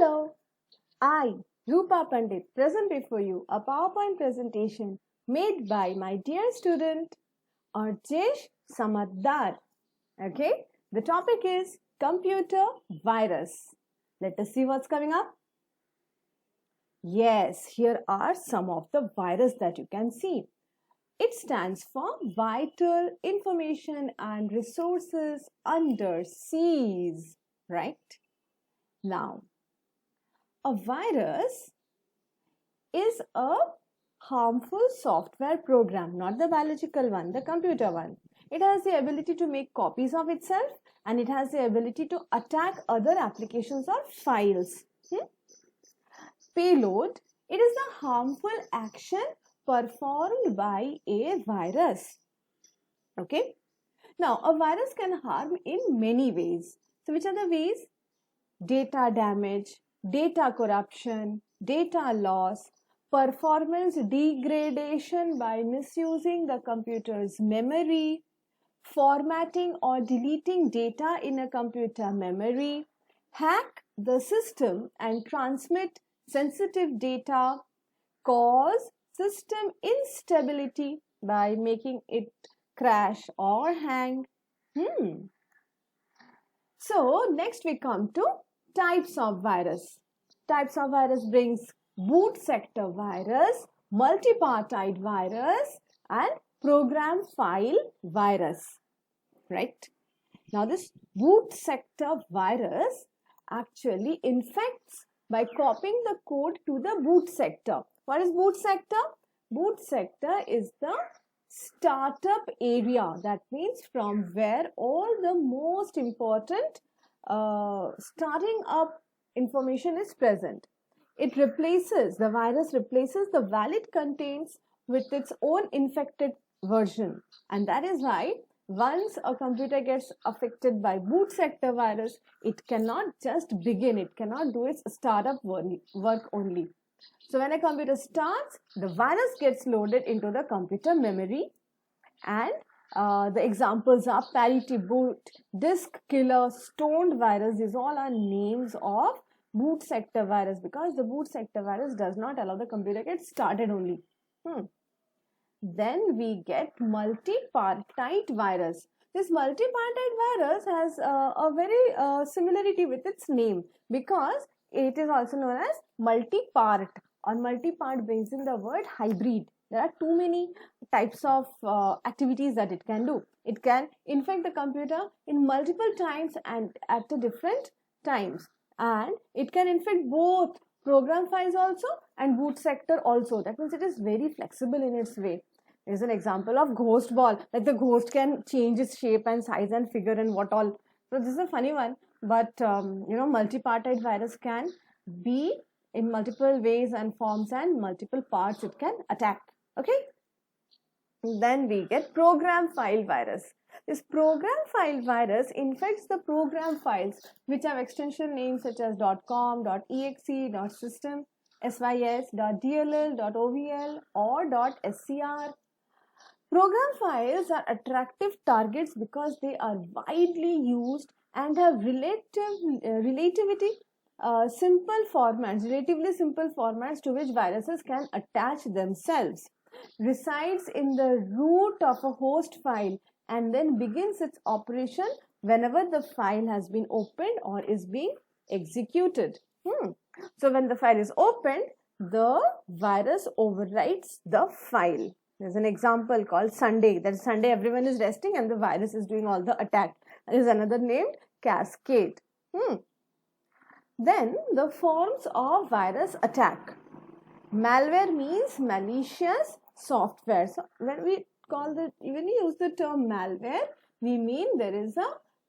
Hello, I, Rupa Pandit, present before you a PowerPoint presentation made by my dear student Arjesh Samaddar. Okay, the topic is computer virus. Let us see what's coming up. Yes, here are some of the virus that you can see. It stands for Vital Information and Resources Under Seas, right? Now, a virus is a harmful software program, not the biological one, the computer one. It has the ability to make copies of itself and it has the ability to attack other applications or files. Payload, it is the harmful action performed by a virus. Okay. Now, a virus can harm in many ways. So, which are the ways? Data damage, data corruption, data loss, performance degradation by misusing the computer's memory, formatting or deleting data in a computer memory, hack the system and transmit sensitive data, cause system instability by making it crash or hang. So, next we come to types of virus. Types of virus brings boot sector virus, multipartite virus and program file virus. Right? Now, this boot sector virus actually infects by copying the code to the boot sector. What is boot sector? Boot sector is the startup area. That means from where all the most important starting up information is present. It replaces, the virus replaces the valid contents with its own infected version. And that is why once a computer gets affected by boot sector virus, it cannot just begin, it cannot do its startup work only. So when a computer starts, the virus gets loaded into the computer memory and the examples are parity boot, disk killer, stoned virus. These all are names of boot sector virus because the boot sector virus does not allow the computer to get started only. Then we get multipartite virus. This multipartite virus has a very similarity with its name because it is also known as multipart. Or multipart brings in the word hybrid. There are too many types of activities that it can do. It can infect the computer in multiple times and at different times. And it can infect both program files also and boot sector also. That means it is very flexible in its way. There's an example of ghost ball. Like the ghost can change its shape and size and figure and what all. So this is a funny one. But multipartite virus can be in multiple ways and forms and multiple parts it can attack. Okay. Then we get program file virus. This program file virus infects the program files which have extension names such as .com, .exe, .system, .sys, .dll, .ovl or .scr. Program files are attractive targets because they are widely used and have relatively simple formats to which viruses can attach themselves. Resides in the root of a host file and then begins its operation whenever the file has been opened or is being executed. So when the file is opened, the virus overwrites the file. There's an example called Sunday. That is Sunday everyone is resting and the virus is doing all the attack. There is another named Cascade. Then the forms of virus attack. Malware means malicious software. So when we use the term malware, we mean there is a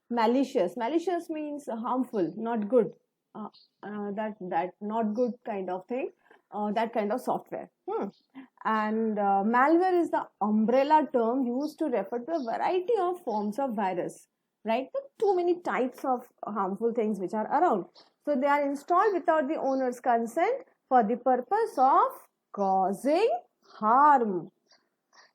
malicious. Malicious means harmful, not good. That not good kind of thing. That kind of software. And malware is the umbrella term used to refer to a variety of forms of virus. Right? Too many types of harmful things which are around. So they are installed without the owner's consent for the purpose of causing harm.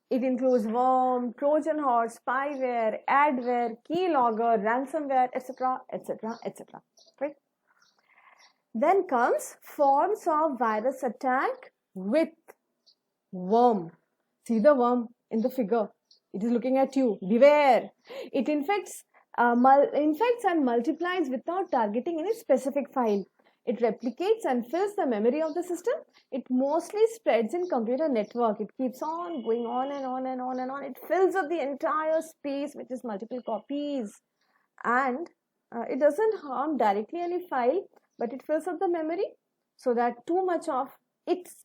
It includes worm, Trojan horse, spyware, adware, keylogger, ransomware, etc., etc., etc. Right? Then comes forms of virus attack with worm. See the worm in the figure. It is looking at you. Beware. It infects and multiplies without targeting any specific file. It replicates and fills the memory of the system. It mostly spreads in computer network. It keeps on going on and on and on and on. It fills up the entire space, which is multiple copies. And it doesn't harm directly any file, but it fills up the memory so that too much of its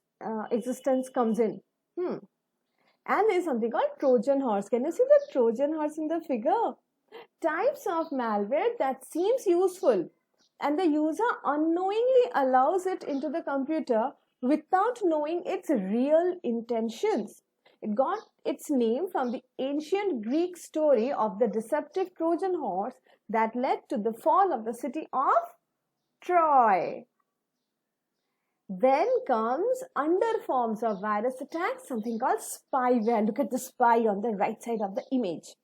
existence comes in. And there is something called Trojan horse. Can you see the Trojan horse in the figure? Types of malware that seems useful and the user unknowingly allows it into the computer without knowing its real intentions. It got its name from the ancient Greek story of the deceptive Trojan horse that led to the fall of the city of Troy. Then comes under forms of virus attacks, something called spyware. Look at the spy on the right side of the image.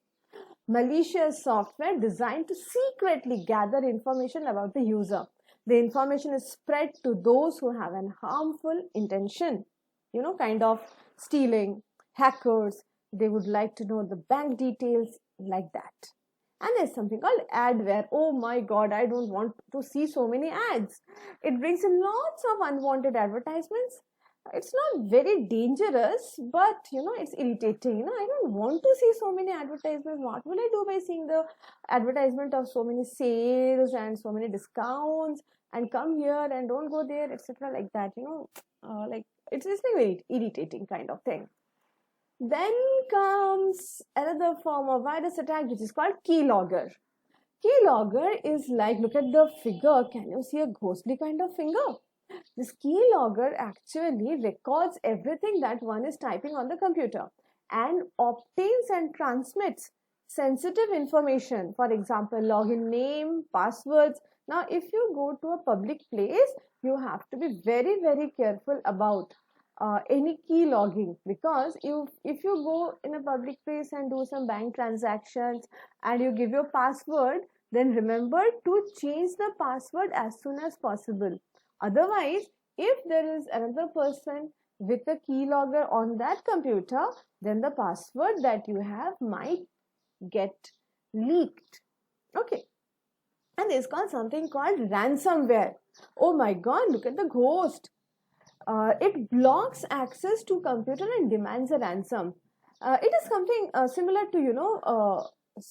Malicious software designed to secretly gather information about the user. The information is spread to those who have an harmful intention. Kind of stealing, hackers, they would like to know the bank details like that. And there's something called adware. Oh my God, I don't want to see so many ads. It brings in lots of unwanted advertisements. It's not very dangerous, but it's irritating. I don't want to see so many advertisements. What will I do by seeing the advertisement of so many sales and so many discounts and come here and don't go there, etc. like that. Like it's like very irritating kind of thing. Then comes another form of virus attack, which is called keylogger. Keylogger is like, look at the figure. Can you see a ghostly kind of finger? This keylogger actually records everything that one is typing on the computer and obtains and transmits sensitive information. For example, login name, passwords. Now, if you go to a public place, you have to be very, very careful about any key logging, because if you go in a public place and do some bank transactions and you give your password, then remember to change the password as soon as possible. Otherwise, if there is another person with a keylogger on that computer, then the password that you have might get leaked. Okay. And it's called something called ransomware. Oh my God, look at the ghost. It blocks access to computer and demands a ransom. It is something similar to,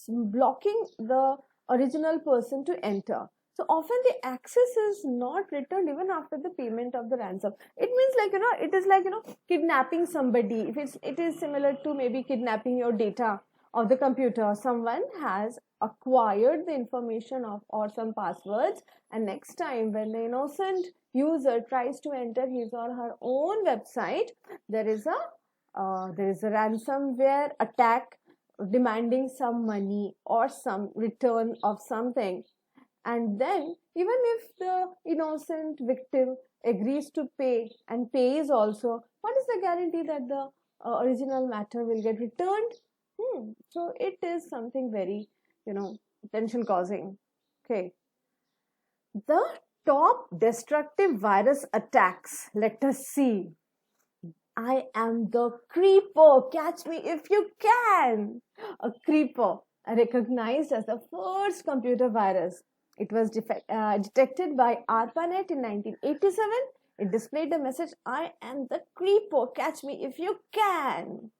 blocking the original person to enter. So often the access is not returned even after the payment of the ransom. It means it is like, kidnapping somebody. If it is similar to maybe kidnapping your data of the computer. Someone has acquired the information of or some passwords, and next time when the innocent user tries to enter his or her own website, there is a ransomware attack demanding some money or some return of something. And then even if the innocent victim agrees to pay and pays also, what is the guarantee that the original matter will get returned? So it is something very, tension causing. Okay. The top destructive virus attacks. Let us see. I am the creeper. Catch me if you can. A creeper, recognized as the first computer virus. It was detected by ARPANET in 1987. It displayed the message, I am the creeper, catch me if you can.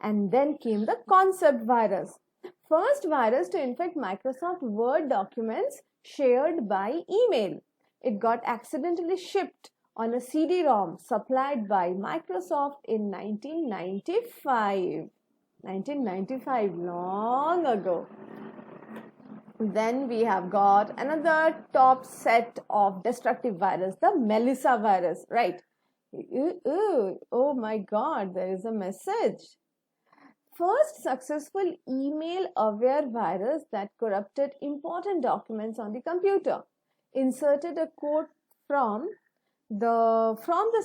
And then came the concept virus. First virus to infect Microsoft Word documents shared by email. It got accidentally shipped on a CD-ROM supplied by Microsoft in 1995. 1995, long ago. Then we have got another top set of destructive virus, the Melissa virus, right? Oh my God, there is a message. First successful email-aware virus that corrupted important documents on the computer. Inserted a quote from the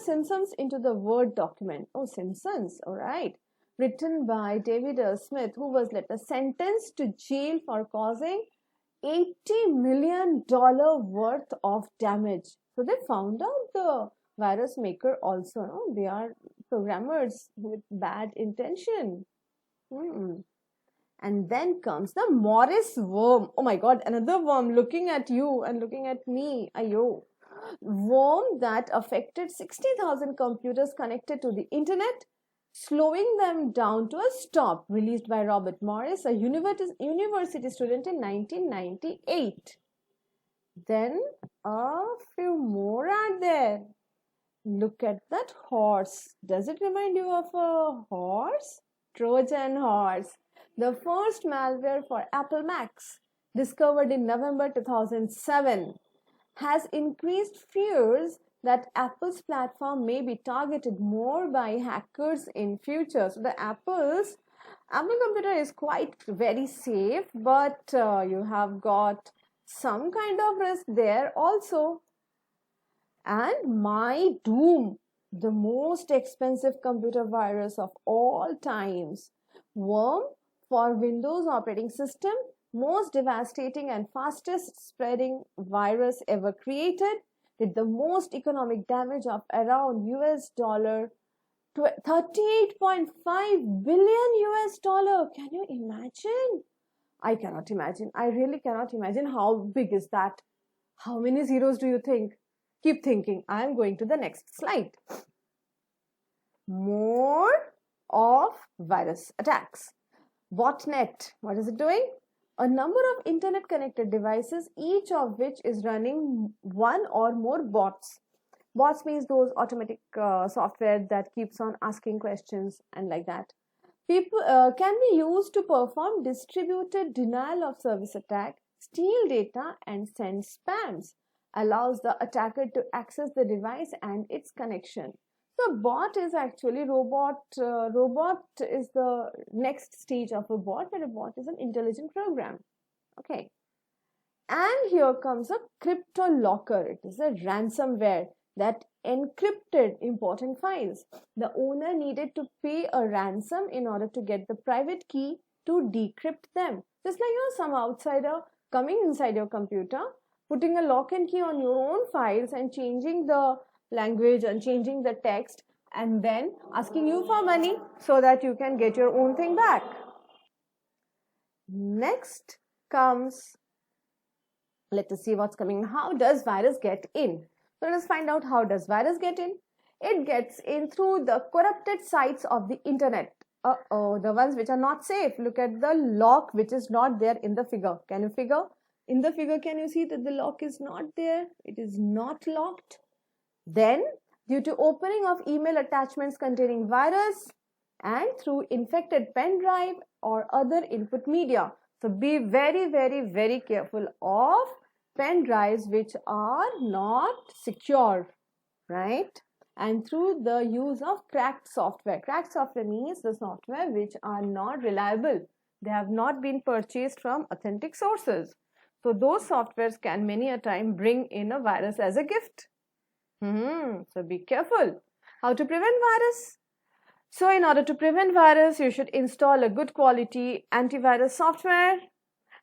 Simpsons into the Word document. Oh, Simpsons, all right. Written by David Smith, who was later sentenced to jail for causing $80 million worth of damage. So they found out the virus maker also. No? They are programmers with bad intention. And then comes the Morris worm. Oh my god, another worm looking at you and looking at me. Ayo. Worm that affected 60,000 computers connected to the internet, slowing them down to a stop, released by Robert Morris, a university student in 1998. Then a few more are there. Look at that horse. Does it remind you of a horse? Trojan horse. The first malware for Apple Macs, discovered in November 2007, has increased fears that Apple's platform may be targeted more by hackers in future. So the Apple computer is quite very safe, but you have got some kind of risk there also. And my doom, the most expensive computer virus of all times, worm for Windows operating system, most devastating and fastest spreading virus ever created, with the most economic damage of around US dollar 38.5 billion US dollar. Can you imagine? I cannot imagine. I really cannot imagine how big is that. How many zeros do you think? Keep thinking. I am going to the next slide. More of virus attacks. Botnet, what is it doing? A number of internet connected devices, each of which is running one or more bots. Bots means those automatic software that keeps on asking questions and like that. People can be used to perform distributed denial of service attack, steal data and send spams. Allows the attacker to access the device and its connection. So bot is actually robot. Robot is the next stage of a bot, where a bot is an intelligent program. Okay. And here comes a cryptolocker. It is a ransomware that encrypted important files. The owner needed to pay a ransom in order to get the private key to decrypt them. Just like some outsider coming inside your computer, putting a lock and key on your own files and changing the language and changing the text, and then asking you for money so that you can get your own thing back. Next comes, let us see what's coming. How does virus get in? So let us find out how does virus get in. It gets in through the corrupted sites of the internet. The ones which are not safe. Look at the lock which is not there in the figure. Can you figure? In the figure, can you see that the lock is not there? It is not locked. Then, due to opening of email attachments containing virus and through infected pen drive or other input media. So, be very, very, very careful of pen drives which are not secure, right? And through the use of cracked software. Cracked software means the software which are not reliable. They have not been purchased from authentic sources. So those softwares can many a time bring in a virus as a gift. So be careful. How to prevent virus? So in order to prevent virus, you should install a good quality antivirus software.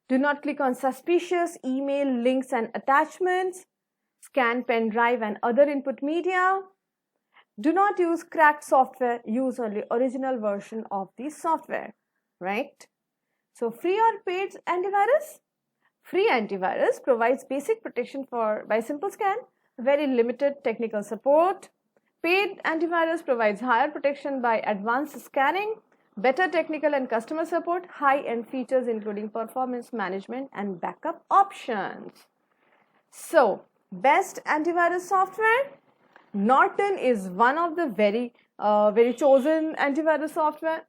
Do not click on suspicious email links and attachments. Scan pen drive and other input media. Do not use cracked software. Use only original version of the software, right? So free or paid antivirus? Free antivirus provides basic protection by simple scan, very limited technical support. Paid antivirus provides higher protection by advanced scanning, better technical and customer support, high-end features including performance management and backup options. So, best antivirus software? Norton is one of the very chosen antivirus software.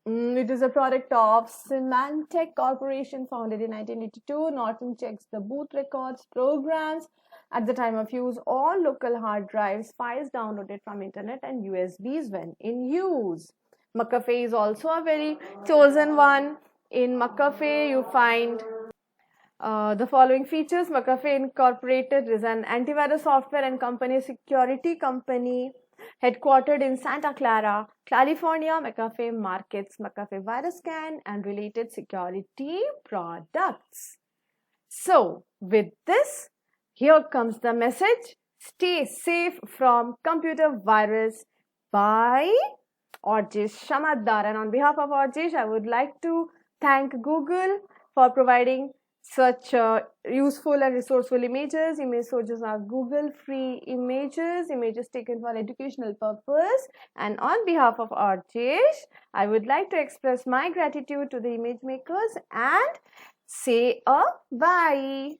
It is a product of Symantec Corporation, founded in 1982. Norton checks the boot records, programs at the time of use, all local hard drives, files downloaded from internet and USBs when in use. McAfee is also a very chosen one. In McAfee, you find the following features. McAfee Incorporated is an antivirus software and security company headquartered in Santa Clara, California. McAfee markets McAfee Virus Scan and related security products. So with this, here comes the message. Stay safe from computer virus by Arjesh Samaddar. And on behalf of Arjesh, I would like to thank Google for providing such useful and resourceful images. Image sources are Google free images taken for educational purpose. And on behalf of Arjesh, I would like to express my gratitude to the image makers and say a bye.